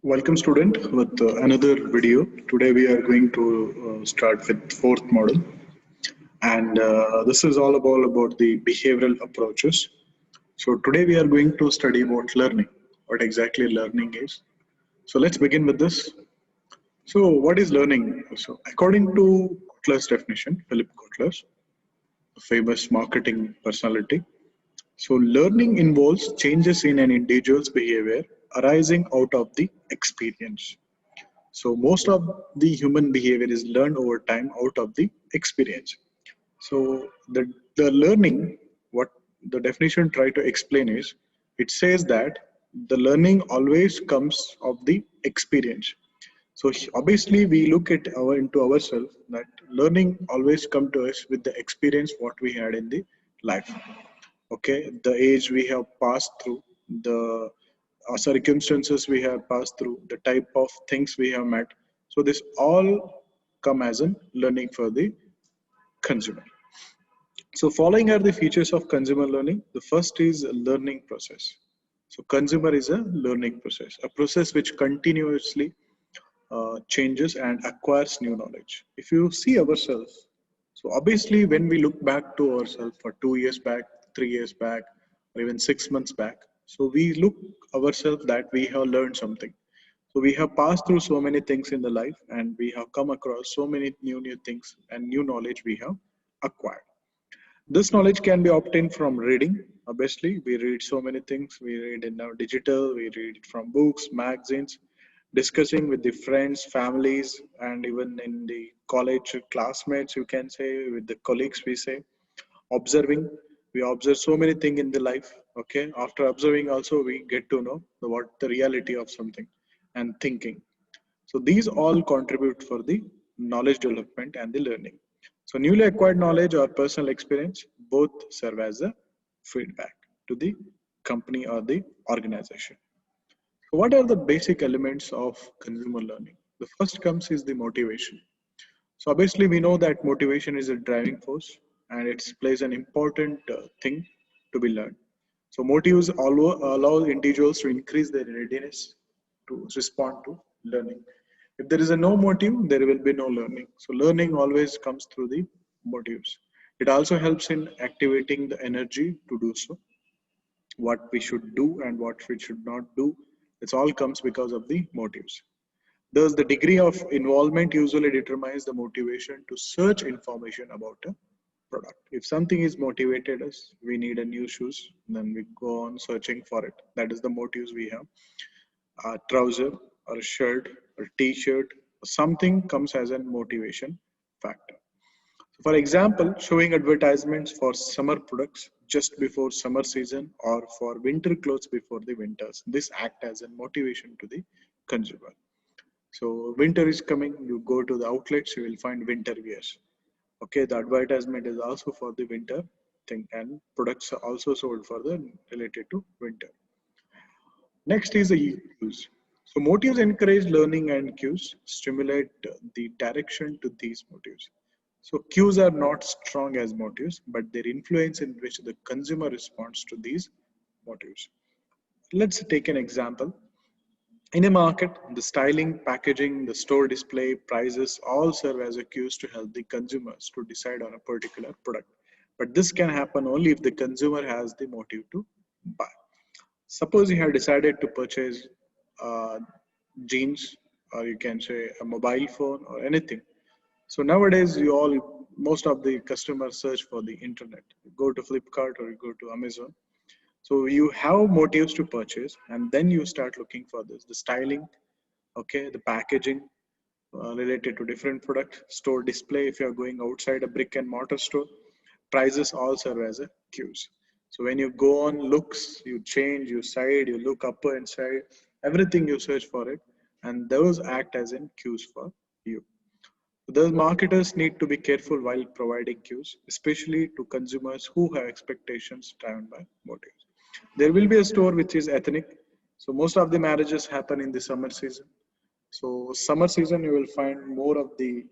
Welcome student with another video. Today we are going to start with fourth model, and this is all about the behavioral approaches. So today we are going to study about learning, what exactly learning is. So let's begin with this. So what is learning? So according to Kotler's definition, Philip Kotler's, a famous marketing personality. So learning involves changes in an individual's behavior arising out of the experience. So most of the human behavior is learned over time out of the experience. So the learning, what the definition try to explain is, it says that the learning always comes of the experience. So obviously we look at our into ourselves that learning always come to us with the experience what we had in the life. Okay, the age we have passed through, the circumstances we have passed through, the type of things we have met. So this all come as a learning for the consumer. So following are the features of consumer learning. The first is a learning process. So consumer is a learning process, a process which continuously changes and acquires new knowledge. If you see ourselves, so obviously when we look back to ourselves for 2 years back, 3 years back, or even 6 months back, so we look ourselves that we have learned something. So we have passed through so many things in the life, and we have come across so many new things and new knowledge we have acquired. This knowledge can be obtained from reading. Obviously, we read so many things. We read in our digital, we read it from books, magazines, discussing with the friends, families, and even in the college classmates, you can say, with the colleagues, we say. Observing, we observe so many things in the life. Okay, after observing, also, we get to know what the reality of something and thinking. So these all contribute for the knowledge development and the learning. So newly acquired knowledge or personal experience both serve as a feedback to the company or the organization. So what are the basic elements of consumer learning? The first comes is the motivation. So obviously we know that motivation is a driving force, and it plays an important thing to be learned. So motives allow individuals to increase their readiness to respond to learning. If there is a no motive, there will be no learning. So learning always comes through the motives. It also helps in activating the energy to do so. What we should do and what we should not do, it all comes because of the motives. Thus, the degree of involvement usually determines the motivation to search information about a product. If something is motivated us, we need a new shoes, then we go on searching for it. That is the motives we have. A trouser or a shirt or t-shirt, something comes as a motivation factor. For example, showing advertisements for summer products just before summer season or for winter clothes before the winters. This act as a motivation to the consumer. So winter is coming, you go to the outlets, you will find winter wears. Okay, the advertisement is also for the winter thing, and products are also sold for the related to winter. Next is the cues. So motives encourage learning and cues stimulate the direction to these motives. So cues are not strong as motives, but their influence in which the consumer responds to these motives. Let's take an example. In a market, the styling, packaging, the store display, prices all serve as a cues to help the consumers to decide on a particular product. But this can happen only if the consumer has the motive to buy. Suppose you have decided to purchase uh, jeans, or you can say a mobile phone or anything. So nowadays, most of the customers search for the internet. You go to Flipkart or you go to Amazon. So you have motives to purchase, and then you start looking for this: the styling, okay, the packaging related to different product, store display. If you are going outside a brick and mortar store, prices all serve as a cues. So when you go on looks, you change, you side, you look upper and side, everything you search for it, and those act as in cues for you. Thus, marketers need to be careful while providing cues, especially to consumers who have expectations driven by motives. There will be a store which is ethnic. So most of the marriages happen in the summer season. So summer season, you will find more of the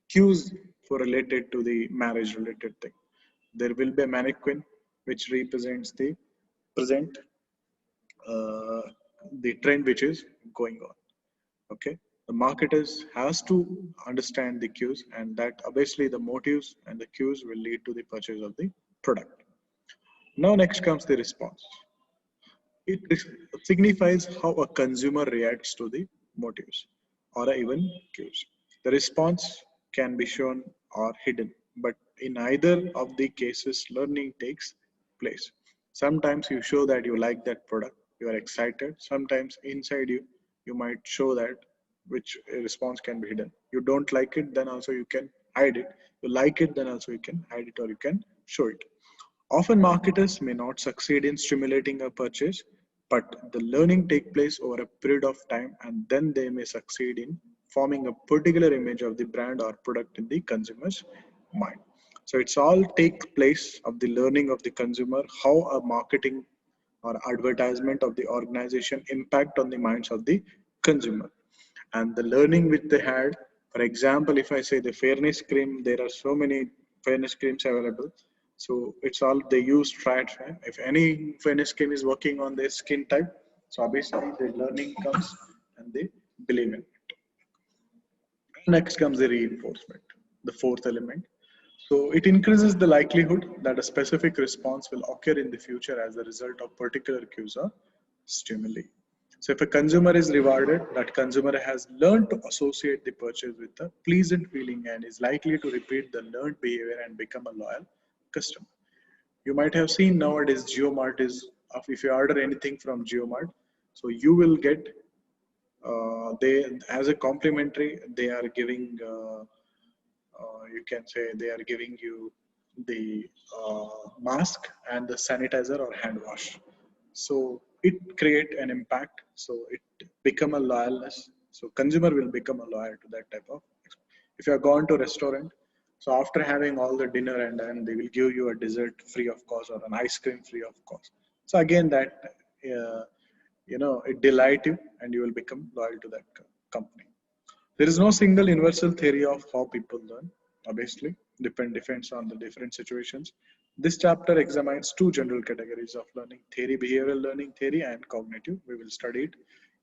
cues for related to the marriage related thing. There will be a mannequin which represents the present uh, the trend which is going on. Okay, the marketers has to understand the cues, and that obviously the motives and the cues will lead to the purchase of the product. Now next comes the response. It signifies how a consumer reacts to the motives or even cues. The response can be shown or hidden, but in either of the cases, learning takes place. Sometimes you show that you like that product, you are excited. Sometimes inside you, you might show that which response can be hidden. You don't like it, then also you can hide it. You like it, then also you can hide it or you can show it. Often marketers may not succeed in stimulating a purchase, but the learning takes place over a period of time and then they may succeed in forming a particular image of the brand or product in the consumer's mind. So it's all take place of the learning of the consumer, how a marketing or advertisement of the organization impact on the minds of the consumer and the learning which they had. For example, if I say the fairness cream, there are so many fairness creams available. So it's all they use tried, right? If any fairness cream is working on their skin type, so obviously the learning comes and they believe in it. Next comes the reinforcement, the fourth element. So it increases the likelihood that a specific response will occur in the future as a result of particular cues or stimuli. So if a consumer is rewarded, that consumer has learned to associate the purchase with a pleasant feeling and is likely to repeat the learned behavior and become a loyal customer. You might have seen nowadays GeoMart is, if you order anything from GeoMart, so you will get, they as a complimentary, they are giving you can say they are giving you the mask and the sanitizer or hand wash. So it create an impact. So it become a loyalness. So consumer will become a loyal to that type of. If you are gone to restaurant, so after having all the dinner and then they will give you a dessert free of cost or an ice cream free of cost. So again that it delight you and you will become loyal to that company. There is no single universal theory of how people learn. Obviously, depends on the different situations. This chapter examines two general categories of learning theory: behavioral learning theory and cognitive. We will study it.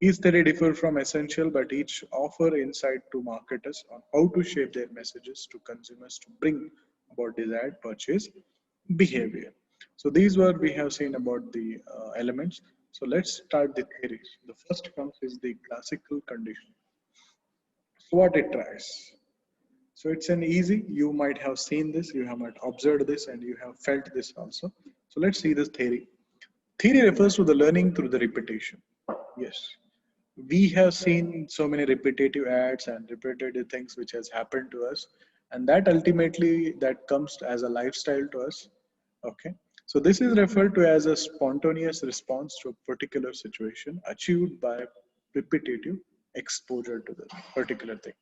Each theory differs from essential, but each offer insight to marketers on how to shape their messages to consumers to bring about desired purchase behavior. So these were we have seen about the elements. So let's start the theories. The first comes is the classical condition. So what it tries. So it's an easy, you might have seen this, you have might observed this, and you have felt this also. So let's see this theory. Theory refers to the learning through the repetition. Yes. We have seen so many repetitive ads and repetitive things which has happened to us. And that ultimately that comes as a lifestyle to us. Okay. So this is referred to as a spontaneous response to a particular situation achieved by repetitive exposure to the particular thing.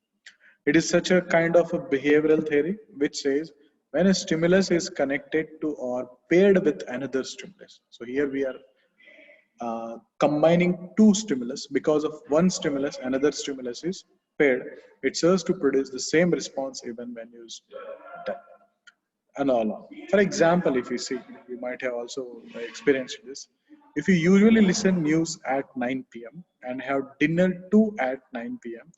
It is such a kind of a behavioral theory which says when a stimulus is connected to or paired with another stimulus. So here we are combining two stimulus because of one stimulus, another stimulus is paired. It serves to produce the same response even when used done and all on. For example, if you see, you might have also experienced this. If you usually listen news at 9 p.m. and have dinner too at 9 p.m.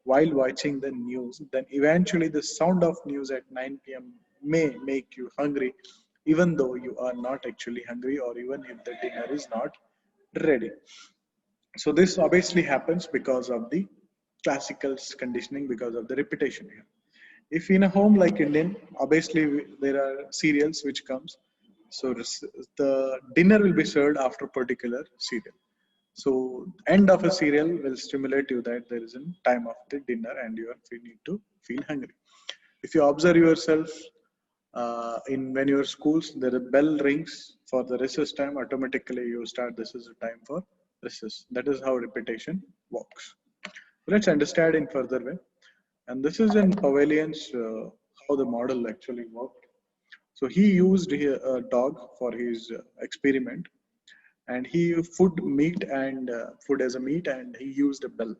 while watching the news, then eventually the sound of news at 9 p.m. may make you hungry, even though you are not actually hungry, or even if the dinner is not ready. So this obviously happens because of the classical conditioning, because of the repetition here. If in a home like Indian, obviously there are cereals which comes. So the dinner will be served after particular cereal. So end of a cereal will stimulate you that there is a time of the dinner and you need to feel hungry. If you observe yourself in when your schools, the bell rings for the recess time, automatically you start this is a time for recess. That is how repetition works. Let's understand in further way. And this is in Pavilions how the model actually worked. So he used a dog for his experiment, and he food meat and food as a meat, and he used a bell.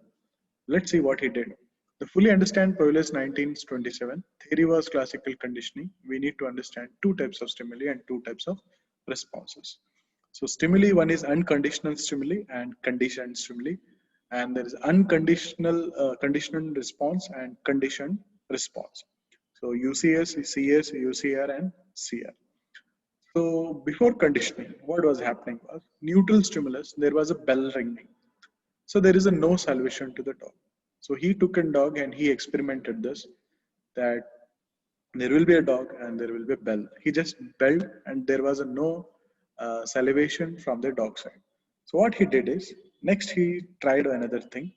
Let's see what he did. To fully understand Paulus 1927, theory was classical conditioning. We need to understand two types of stimuli and two types of responses. So stimuli, one is unconditional stimuli and conditioned stimuli, and there is unconditional conditioned response and conditioned response. So UCS, CS, UCR, and CR. So before conditioning, what was happening was neutral stimulus. There was a bell ringing. So there is a no salivation to the dog. So he took a dog and he experimented this, that there will be a dog and there will be a bell. He just belled and there was a no salivation from the dog side. So what he did is, next he tried another thing,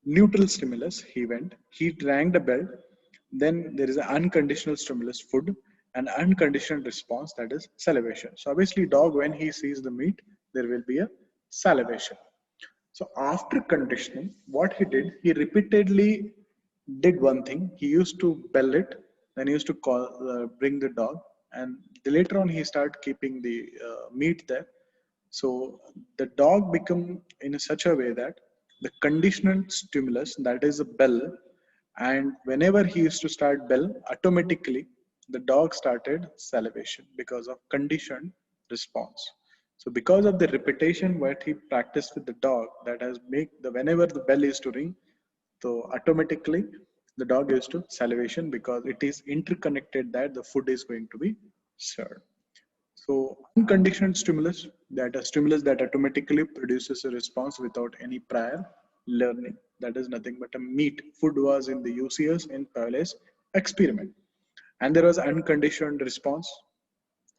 neutral stimulus. He went, he rang the bell. Then there is an unconditional stimulus, food, and unconditioned response, that is salivation. So obviously, dog when he sees the meat, there will be a salivation. So after conditioning, what he did, he repeatedly did one thing. He used to bell it, then he used to bring the dog, and later on he started keeping the meat there. So the dog become in such a way that the conditional stimulus, that is a bell, and whenever he used to start bell, automatically the dog started salivation because of conditioned response. So because of the repetition what he practiced with the dog, that has make the whenever the bell is to ring, so automatically the dog is to salivation because it is interconnected that the food is going to be served. So unconditioned stimulus, that a stimulus that automatically produces a response without any prior learning. That is nothing but a meat. Food was in the UCS in Paul's experiment. And there was unconditioned response.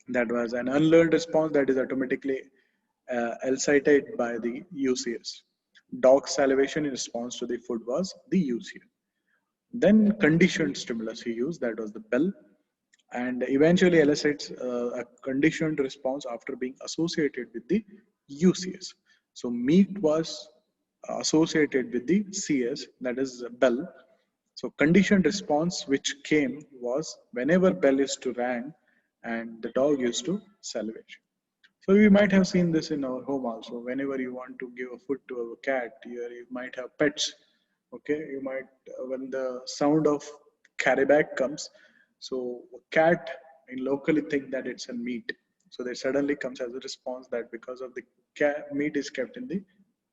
That was an unlearned response that is automatically elicited by the UCS. Dog salivation in response to the food was the UCS. Then conditioned stimulus he used, that was the bell, and eventually elicits a conditioned response after being associated with the UCS. So meat was associated with the CS, that is bell. So conditioned response which came was whenever bell is to rang and the dog used to salivate. So you might have seen this in our home also. Whenever you want to give a food to a cat, you might have pets. Okay, you might when the sound of carryback comes, so cat in locally think that it's a meat. So they suddenly comes as a response that because of the meat is kept in the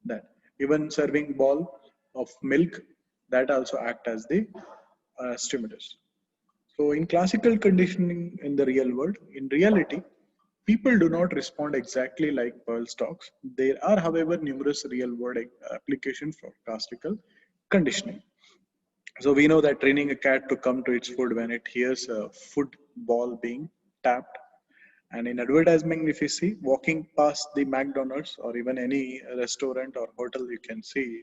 that. Even serving ball of milk, that also act as the stimulus. So in classical conditioning in the real world, in reality, people do not respond exactly like Pearl talks. There are, however, numerous real-world applications for classical conditioning. So we know that training a cat to come to its food when it hears a food ball being tapped. And in advertisement, if you see walking past the McDonald's or even any restaurant or hotel you can see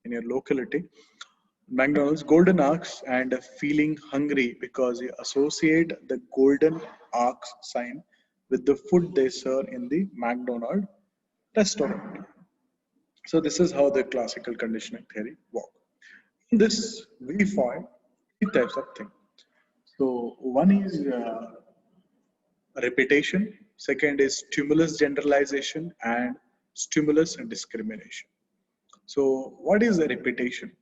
in your locality, McDonald's golden arcs and feeling hungry because you associate the golden arcs sign with the food they serve in the McDonald's restaurant. So this is how the classical conditioning theory works. In this, we find three types of things. So one is repetition, second is stimulus generalization, and stimulus and discrimination. So what is the repetition?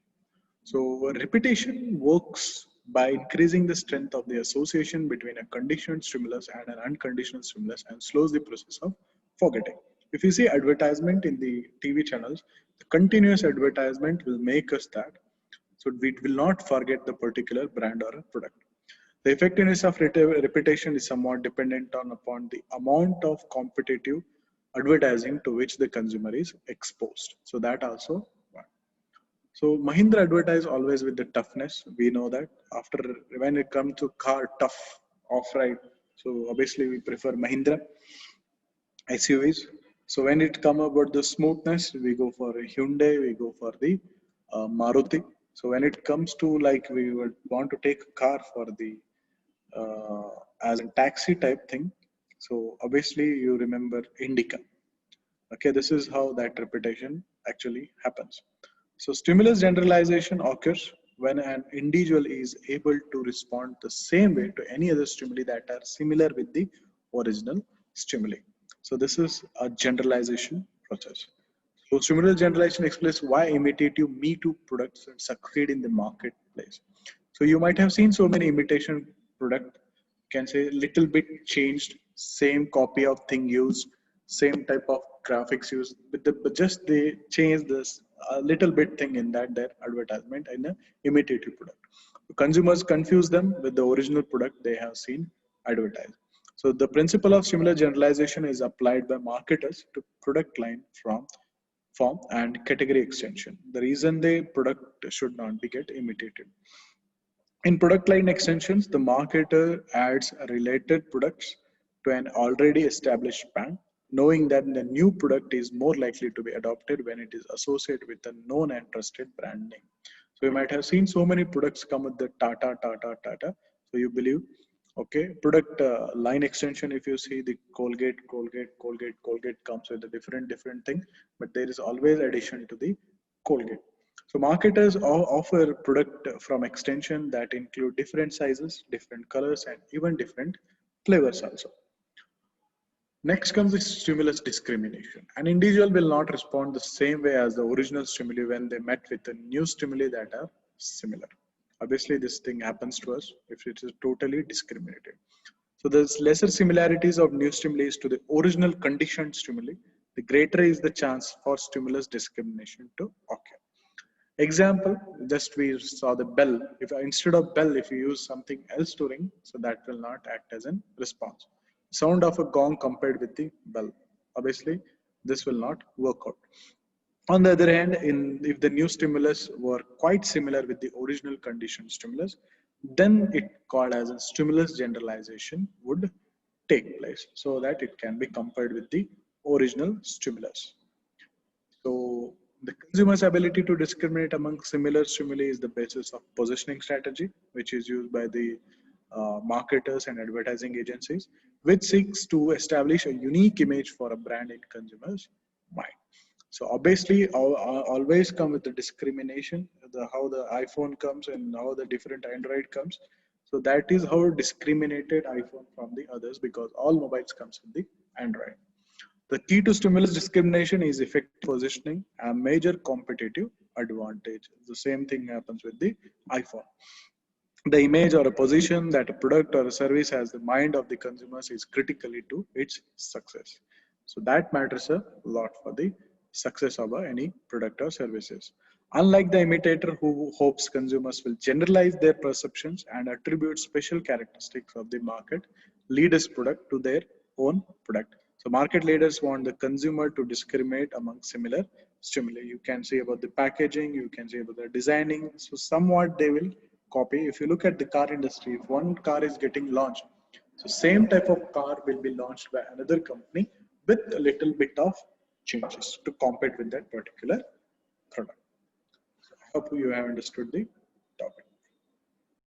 So repetition works by increasing the strength of the association between a conditioned stimulus and an unconditional stimulus and slows the process of forgetting. If you see advertisement in the TV channels, the continuous advertisement will make us that. So we will not forget the particular brand or a product. The effectiveness of repetition is somewhat dependent on upon the amount of competitive advertising to which the consumer is exposed. So that also one. So Mahindra advertise always with the toughness. We know that after when it comes to car tough off-ride, so obviously we prefer Mahindra SUVs. So when it come about the smoothness, we go for a Hyundai, we go for the Maruti. So when it comes to like we would want to take a car for the as a taxi type thing. So obviously you remember Indica. Okay, this is how that repetition actually happens. So stimulus generalization occurs when an individual is able to respond the same way to any other stimuli that are similar with the original stimuli. So this is a generalization process. So stimulus generalization explains why imitative Me Too products succeed in the marketplace. So you might have seen so many imitation product, can say little bit changed, same copy of thing used, same type of graphics used, but just they change this a little bit thing in that their advertisement in a imitative product. Consumers confuse them with the original product they have seen advertised. So the principle of similar generalization is applied by marketers to product line from form and category extension. The reason the product should not be get imitated. In product line extensions, the marketer adds related products to an already established brand, knowing that the new product is more likely to be adopted when it is associated with a known and trusted brand name. So you might have seen so many products come with the Tata, Tata, Tata. So you believe, okay, product line extension, if you see the Colgate, Colgate, Colgate, Colgate comes with a different thing, but there is always addition to the Colgate. So marketers offer product from extension that include different sizes, different colors, and even different flavors also. Next comes the stimulus discrimination. An individual will not respond the same way as the original stimuli when they met with the new stimuli that are similar. Obviously, this thing happens to us if it is totally discriminated. So there's lesser similarities of new stimuli to the original conditioned stimuli, the greater is the chance for stimulus discrimination to occur. Example, just we saw the bell. If instead of bell, if you use something else to ring, so that will not act as a response. Sound of a gong compared with the bell. Obviously, this will not work out. On the other hand, if the new stimulus were quite similar with the original conditioned stimulus, then it called as a stimulus generalization would take place so that it can be compared with the original stimulus. So the consumer's ability to discriminate among similar stimuli is the basis of positioning strategy, which is used by the marketers and advertising agencies, which seeks to establish a unique image for a brand in consumers' mind. So obviously, always come with the discrimination, how the iPhone comes and how the different Android comes. So that is how discriminated iPhone from the others, because all mobiles comes with the Android. The key to stimulus discrimination is effective positioning, a major competitive advantage. The same thing happens with the iPhone. The image or a position that a product or a service has the mind of the consumers is critically to its success. So that matters a lot for the success of any product or services. Unlike the imitator who hopes consumers will generalize their perceptions and attribute special characteristics of the market leader's product to their own product. So market leaders want the consumer to discriminate among similar stimuli. You can see about the packaging, you can see about the designing. So somewhat they will copy. If you look at the car industry, if one car is getting launched, so same type of car will be launched by another company with a little bit of changes to compete with that particular product. So I hope you have understood the topic.